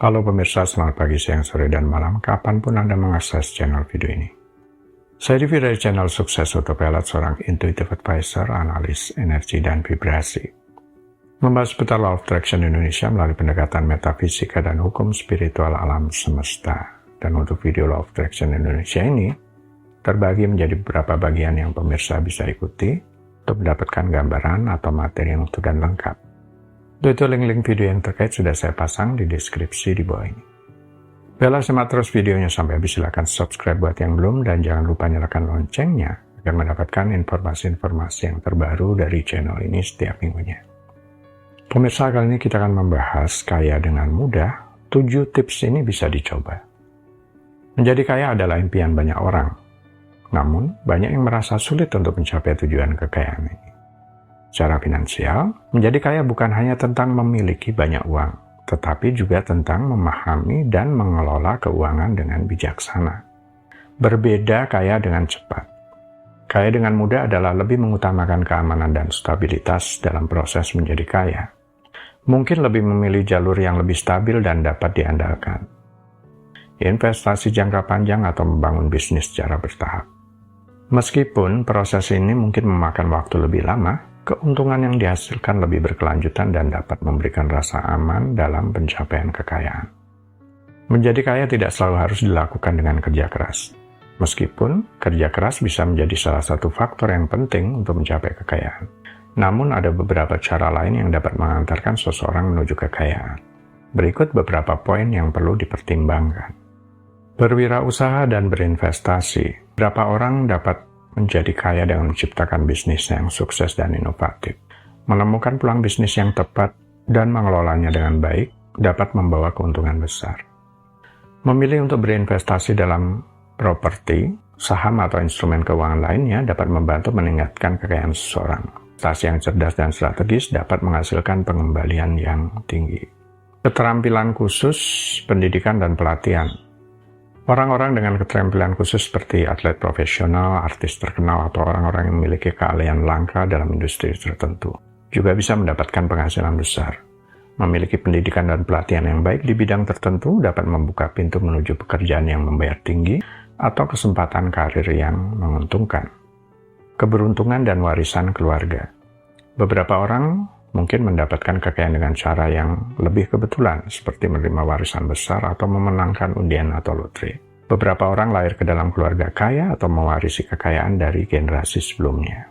Halo pemirsa, selamat pagi, siang, sore, dan malam, kapanpun Anda mengakses channel video ini. Saya Divi dari channel Sukses Autopilot, seorang intuitive advisor, analis energi dan vibrasi. Membahas seputar Law of Attraction Indonesia melalui pendekatan metafisika dan hukum spiritual alam semesta. Dan untuk video Law of Attraction Indonesia ini, terbagi menjadi beberapa bagian yang pemirsa bisa ikuti untuk mendapatkan gambaran atau materi yang utuh dan lengkap. Untuk itu link-link video yang terkait sudah saya pasang di deskripsi di bawah ini. Bella simak terus videonya sampai habis, silahkan subscribe buat yang belum dan jangan lupa nyalakan loncengnya agar mendapatkan informasi-informasi yang terbaru dari channel ini setiap minggunya. Pemirsa, kali ini kita akan membahas kaya dengan mudah. 7 tips ini bisa dicoba. Menjadi kaya adalah impian banyak orang. Namun, banyak yang merasa sulit untuk mencapai tujuan kekayaan ini. Secara finansial, menjadi kaya bukan hanya tentang memiliki banyak uang, tetapi juga tentang memahami dan mengelola keuangan dengan bijaksana. Berbeda kaya dengan cepat. Kaya dengan mudah adalah lebih mengutamakan keamanan dan stabilitas dalam proses menjadi kaya. Mungkin lebih memilih jalur yang lebih stabil dan dapat diandalkan. Investasi jangka panjang atau membangun bisnis secara bertahap. Meskipun proses ini mungkin memakan waktu lebih lama, keuntungan yang dihasilkan lebih berkelanjutan dan dapat memberikan rasa aman dalam pencapaian kekayaan. Menjadi kaya tidak selalu harus dilakukan dengan kerja keras. Meskipun kerja keras bisa menjadi salah satu faktor yang penting untuk mencapai kekayaan. Namun ada beberapa cara lain yang dapat mengantarkan seseorang menuju kekayaan. Berikut beberapa poin yang perlu dipertimbangkan. Berwirausaha dan berinvestasi. Berapa orang dapat menjadi kaya dengan menciptakan bisnis yang sukses dan inovatif. Menemukan peluang bisnis yang tepat dan mengelolanya dengan baik dapat membawa keuntungan besar. Memilih untuk berinvestasi dalam properti, saham atau instrumen keuangan lainnya dapat membantu meningkatkan kekayaan seseorang. Investasi yang cerdas dan strategis dapat menghasilkan pengembalian yang tinggi. Keterampilan khusus, pendidikan dan pelatihan. Orang-orang dengan keterampilan khusus seperti atlet profesional, artis terkenal, atau orang-orang yang memiliki keahlian langka dalam industri tertentu juga bisa mendapatkan penghasilan besar. Memiliki pendidikan dan pelatihan yang baik di bidang tertentu dapat membuka pintu menuju pekerjaan yang membayar tinggi atau kesempatan karir yang menguntungkan. Keberuntungan dan warisan keluarga. Beberapa orang mungkin mendapatkan kekayaan dengan cara yang lebih kebetulan, seperti menerima warisan besar atau memenangkan undian atau lotre. Beberapa orang lahir ke dalam keluarga kaya atau mewarisi kekayaan dari generasi sebelumnya.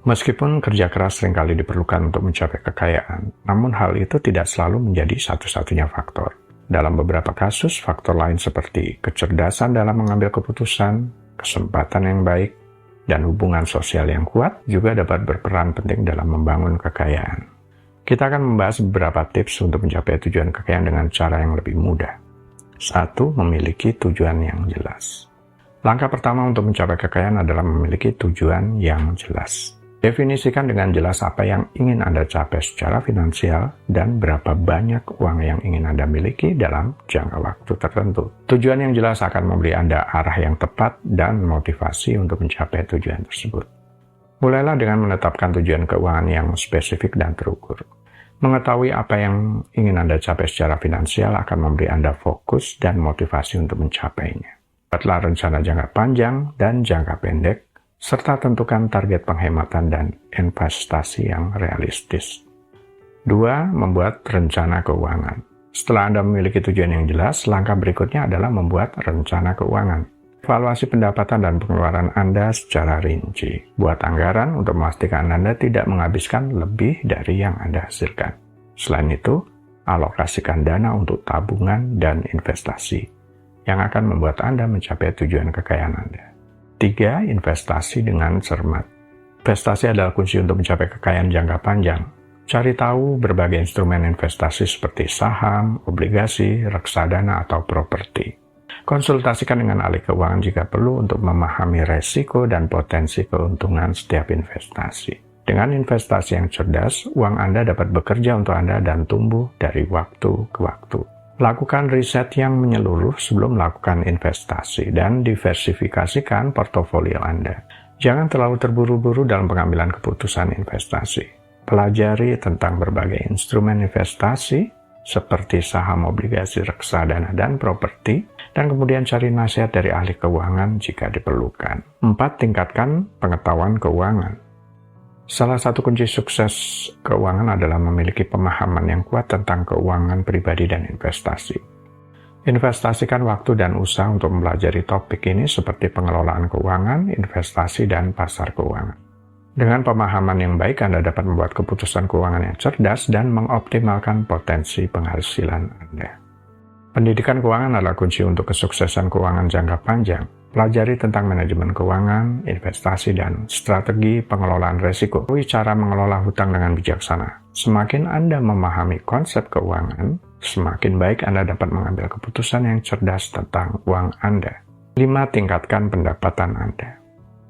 Meskipun kerja keras seringkali diperlukan untuk mencapai kekayaan, namun hal itu tidak selalu menjadi satu-satunya faktor. Dalam beberapa kasus, faktor lain seperti kecerdasan dalam mengambil keputusan, kesempatan yang baik, dan hubungan sosial yang kuat juga dapat berperan penting dalam membangun kekayaan. Kita akan membahas beberapa tips untuk mencapai tujuan kekayaan dengan cara yang lebih mudah. 1. Memiliki tujuan yang jelas. Langkah pertama untuk mencapai kekayaan adalah memiliki tujuan yang jelas. Definisikan dengan jelas apa yang ingin Anda capai secara finansial dan berapa banyak uang yang ingin Anda miliki dalam jangka waktu tertentu. Tujuan yang jelas akan memberi Anda arah yang tepat dan motivasi untuk mencapai tujuan tersebut. Mulailah dengan menetapkan tujuan keuangan yang spesifik dan terukur. Mengetahui apa yang ingin Anda capai secara finansial akan memberi Anda fokus dan motivasi untuk mencapainya. Buatlah rencana jangka panjang dan jangka pendek, serta tentukan target penghematan dan investasi yang realistis. 2. Membuat rencana keuangan. Setelah Anda memiliki tujuan yang jelas, langkah berikutnya adalah membuat rencana keuangan. Evaluasi pendapatan dan pengeluaran Anda secara rinci. Buat anggaran untuk memastikan Anda tidak menghabiskan lebih dari yang Anda hasilkan. Selain itu, alokasikan dana untuk tabungan dan investasi yang akan membuat Anda mencapai tujuan kekayaan Anda. 3. Investasi dengan cermat. Investasi adalah kunci untuk mencapai kekayaan jangka panjang. Cari tahu berbagai instrumen investasi seperti saham, obligasi, reksadana, atau properti. Konsultasikan dengan ahli keuangan jika perlu untuk memahami resiko dan potensi keuntungan setiap investasi. Dengan investasi yang cerdas, uang Anda dapat bekerja untuk Anda dan tumbuh dari waktu ke waktu. Lakukan riset yang menyeluruh sebelum melakukan investasi dan diversifikasikan portofolio Anda. Jangan terlalu terburu-buru dalam pengambilan keputusan investasi. Pelajari tentang berbagai instrumen investasi seperti saham, obligasi, reksadana, dan properti, dan kemudian cari nasihat dari ahli keuangan jika diperlukan. 4. Tingkatkan pengetahuan keuangan. Salah satu kunci sukses keuangan adalah memiliki pemahaman yang kuat tentang keuangan pribadi dan investasi. Investasikan waktu dan usaha untuk mempelajari topik ini seperti pengelolaan keuangan, investasi, dan pasar keuangan. Dengan pemahaman yang baik, Anda dapat membuat keputusan keuangan yang cerdas dan mengoptimalkan potensi penghasilan Anda. Pendidikan keuangan adalah kunci untuk kesuksesan keuangan jangka panjang. Pelajari tentang manajemen keuangan, investasi, dan strategi pengelolaan risiko. Cara mengelola hutang dengan bijaksana. Semakin Anda memahami konsep keuangan, semakin baik Anda dapat mengambil keputusan yang cerdas tentang uang Anda. 5. Tingkatkan pendapatan Anda.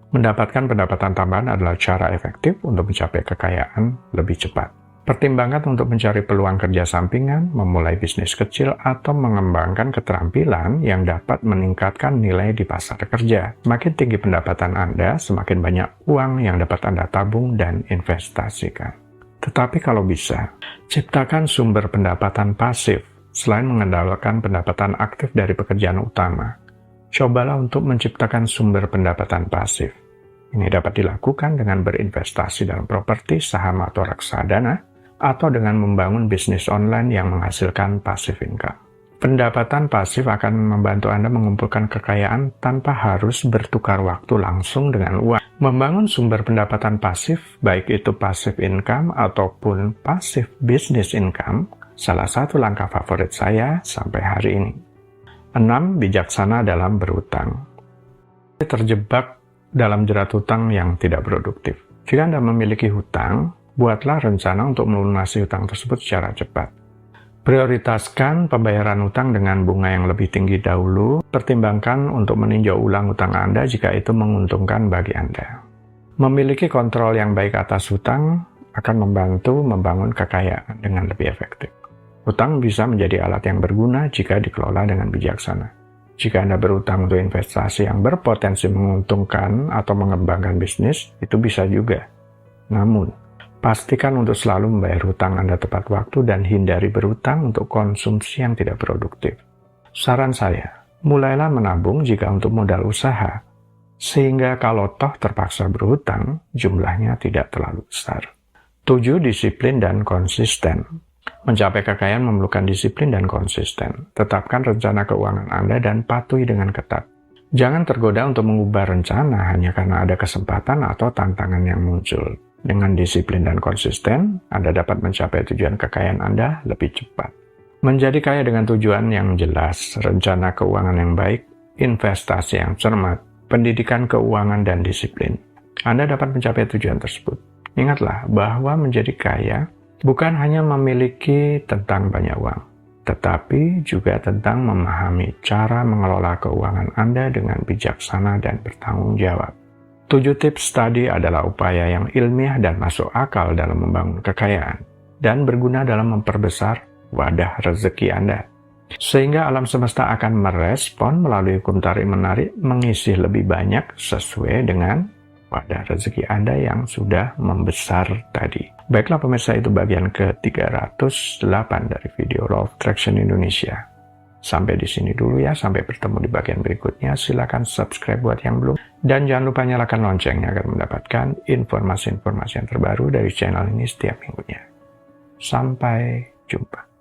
Mendapatkan pendapatan tambahan adalah cara efektif untuk mencapai kekayaan lebih cepat. Pertimbangkan untuk mencari peluang kerja sampingan, memulai bisnis kecil, atau mengembangkan keterampilan yang dapat meningkatkan nilai di pasar kerja. Semakin tinggi pendapatan Anda, semakin banyak uang yang dapat Anda tabung dan investasikan. Tetapi kalau bisa, ciptakan sumber pendapatan pasif selain mengandalkan pendapatan aktif dari pekerjaan utama. Cobalah untuk menciptakan sumber pendapatan pasif. Ini dapat dilakukan dengan berinvestasi dalam properti, saham, atau reksadana, atau dengan membangun bisnis online yang menghasilkan passive income. Pendapatan pasif akan membantu Anda mengumpulkan kekayaan tanpa harus bertukar waktu langsung dengan uang. Membangun sumber pendapatan pasif, baik itu passive income ataupun passive business income, salah satu langkah favorit saya sampai hari ini. 6. Bijaksana dalam berhutang. Terjebak dalam jerat hutang yang tidak produktif. Jika Anda memiliki hutang, buatlah rencana untuk melunasi hutang tersebut secara cepat. Prioritaskan pembayaran hutang dengan bunga yang lebih tinggi dahulu. Pertimbangkan untuk meninjau ulang hutang Anda jika itu menguntungkan bagi Anda. Memiliki kontrol yang baik atas hutang akan membantu membangun kekayaan dengan lebih efektif. Hutang bisa menjadi alat yang berguna jika dikelola dengan bijaksana. Jika Anda berhutang untuk investasi yang berpotensi menguntungkan atau mengembangkan bisnis, itu bisa juga. Namun, pastikan untuk selalu membayar hutang Anda tepat waktu dan hindari berhutang untuk konsumsi yang tidak produktif. Saran saya, mulailah menabung jika untuk modal usaha, sehingga kalau toh terpaksa berhutang, jumlahnya tidak terlalu besar. 7. Disiplin dan konsisten. Mencapai kekayaan memerlukan disiplin dan konsisten. Tetapkan rencana keuangan Anda dan patuhi dengan ketat. Jangan tergoda untuk mengubah rencana hanya karena ada kesempatan atau tantangan yang muncul. Dengan disiplin dan konsisten, Anda dapat mencapai tujuan kekayaan Anda lebih cepat. Menjadi kaya dengan tujuan yang jelas, rencana keuangan yang baik, investasi yang cermat, pendidikan keuangan, dan disiplin. Anda dapat mencapai tujuan tersebut. Ingatlah bahwa menjadi kaya bukan hanya memiliki tentang banyak uang, tetapi juga tentang memahami cara mengelola keuangan Anda dengan bijaksana dan bertanggung jawab. 7 tips tadi adalah upaya yang ilmiah dan masuk akal dalam membangun kekayaan dan berguna dalam memperbesar wadah rezeki Anda. Sehingga alam semesta akan merespon melalui hukum tarik-menarik mengisi lebih banyak sesuai dengan wadah rezeki Anda yang sudah membesar tadi. Baiklah pemirsa, itu bagian ke-308 dari video Law of Attraction Indonesia. Sampai di sini dulu ya, sampai bertemu di bagian berikutnya. Silakan subscribe buat yang belum. Dan jangan lupa nyalakan loncengnya agar mendapatkan informasi-informasi yang terbaru dari channel ini setiap minggunya. Sampai jumpa.